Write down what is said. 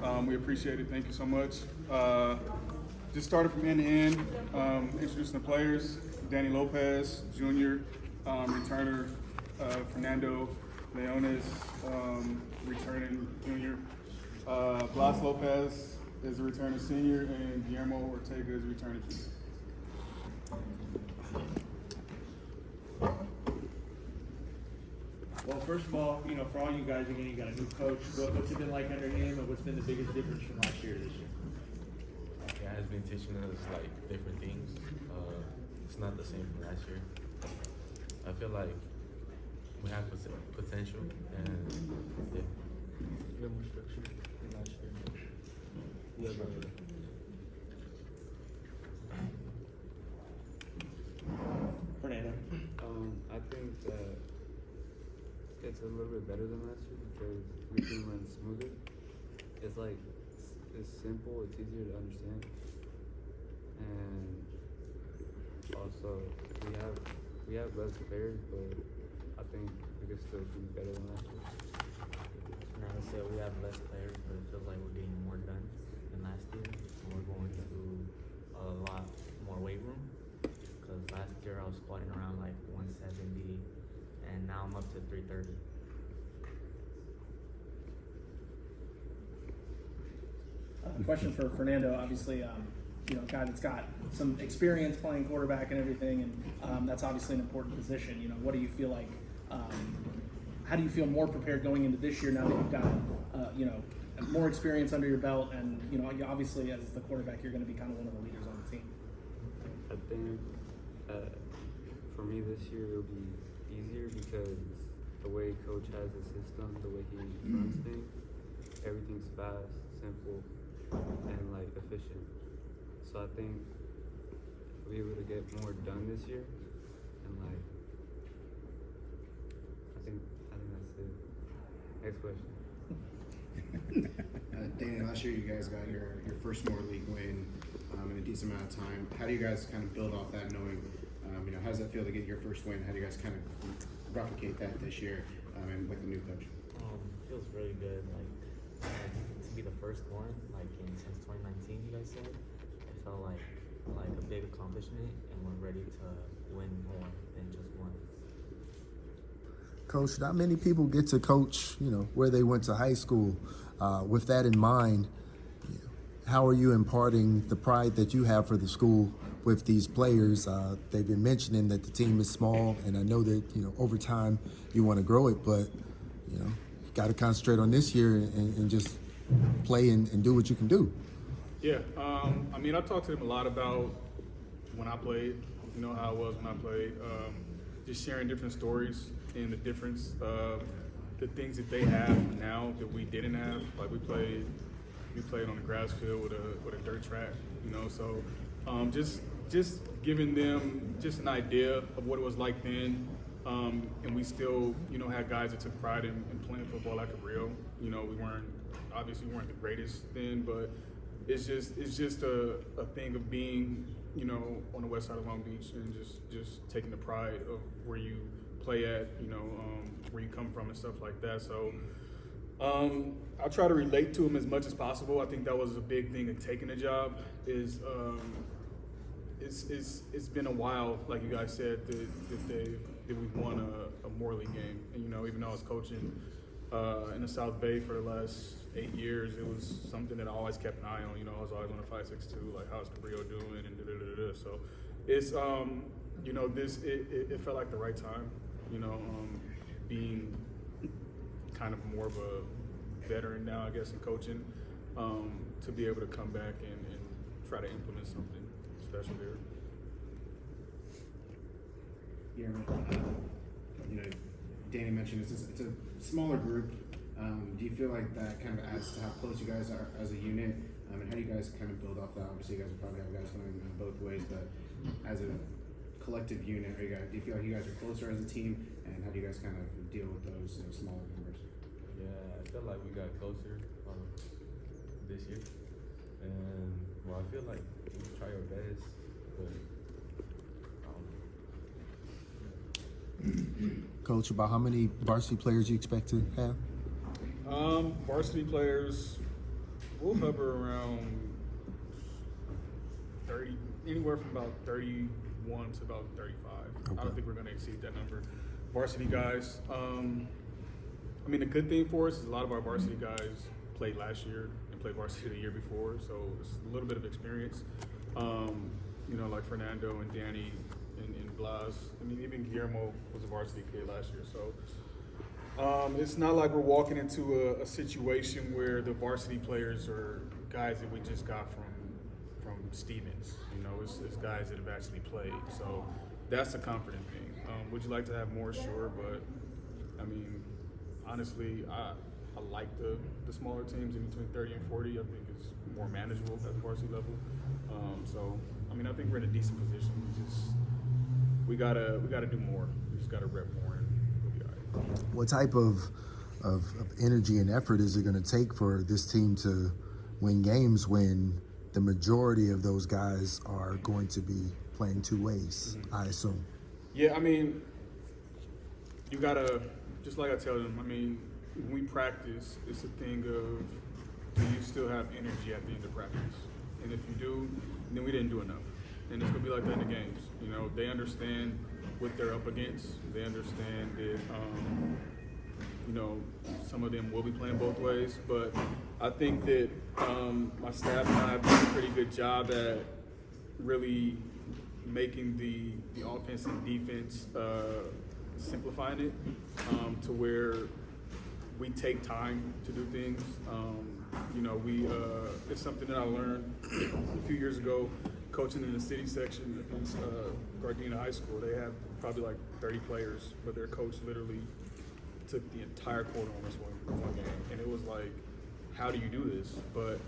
We appreciate it. Thank you so much. Just started from end to end, introducing the players. Danny Lopez, Jr., returner, Fernando Leones, returning junior. Blas Lopez is a returning senior, and Guillermo Ortega is a returning junior. Well, first of all, for all you guys, again, you got a new coach. What's it been like under him, and what's been the biggest difference from last year to this year? Yeah, has been teaching us different things. It's not the same from last year. I feel like we have potential, and yeah. We have more structure than last year. We have Fernando. I think that it's a little bit better than last year because we can run smoother. It's simple, it's easier to understand, and also we have less players, but I think we can still be better than last year. And I would say we have less players, but it feels like we're getting more done than last year. And we're going to a lot more weight room because last year I was squatting around like 170, and now I'm up to 330. Question for Fernando. Obviously, a guy that's got some experience playing quarterback and everything, and that's obviously an important position. What do you feel like? How do you feel more prepared going into this year now that you've got, more experience under your belt, and obviously as the quarterback, you're going to be kind of one of the leaders on the team. I think for me this year it'll be easier because the way coach has the system, the way he runs things, everything's fast, simple, and efficient. So I think we'll be able to get more done this year, and I think that's it. Next question. Danny, last year you guys got your first more league win in a decent amount of time. How do you guys kind of build off that, knowing, how does that feel to get your first win? How do you guys kind of replicate that this year and with the new coach? Feels really good. To be the first one, since 2019, you guys said, it felt like a big accomplishment, and we're ready to win more than just one. Coach, not many people get to coach, where they went to high school. With that in mind, how are you imparting the pride that you have for the school with these players? They've been mentioning that the team is small, and I know that, over time you want to grow it, but, you got to concentrate on this year and just play and do what you can do. Yeah, I talked to them a lot about when I played, how it was when I played, just sharing different stories and the difference of the things that they have now that we didn't have. We played on a grass field with a dirt track, so just giving them just an idea of what it was like then. And we still, had guys that took pride in playing football at Cabrillo. We weren't the greatest then, but it's just a thing of being, on the west side of Long Beach, and just taking the pride of where you play at, where you come from and stuff like that. So I'll try to relate to them as much as possible. I think that was a big thing of taking the job is it's been a while, like you guys said, that we've won a Morley game. And even though I was coaching in the South Bay for the last 8 years, it was something that I always kept an eye on. I was always on a 5.62, how's Cabrillo doing, and da-da-da-da. So it's it felt like the right time. Being kind of more of a veteran now, I guess, in coaching, to be able to come back and try to implement something special here. Danny mentioned it's a smaller group. Do you feel like that kind of adds to how close you guys are as a unit? And how do you guys kind of build off that? Obviously, you guys will probably have guys going both ways, but as a collective unit, do you feel like you guys are closer as a team? And how do you guys kind of deal with those smaller numbers? Yeah, I feel like we got closer this year, and I feel like we try our best, but Coach, about how many varsity players you expect to have? Varsity players, hover around 30, anywhere from about 31 to about 35. I Okay. don't think we're going to exceed that number. Varsity guys, I mean, the good thing for us is a lot of our varsity guys played last year and played varsity the year before, so it's a little bit of experience. You know, like Fernando and Danny and Blas. I mean, even Guillermo was a varsity kid last year, so it's not like we're walking into a situation where the varsity players are guys that we just got from Stevens. You know, it's guys that have actually played, so that's a comforting thing. Would you like to have more? Sure, but I mean, honestly, I like the smaller teams in between 30 and 40. I think it's more manageable at the varsity level. So I mean, I think we're in a decent position. We gotta do more. We just gotta rep more, and we'll be all right. What type of energy and effort is it going to take for this team to win games when the majority of those guys are going to be playing two ways, I assume? Yeah, I mean, you gotta, just like I tell them, I mean, when we practice, it's a thing of, do you still have energy at the end of practice? And if you do, then we didn't do enough. And it's gonna be like that in the games. You know, they understand what they're up against. They understand that, you know, some of them will be playing both ways. But I think that my staff and I have done a pretty good job at really making the offense and defense, simplifying it to where we take time to do things. You know, it's something that I learned a few years ago coaching in the city section against Gardena High School. They have probably like 30 players, but their coach literally took the entire quarter on this one game. And it was like, how do you do this? But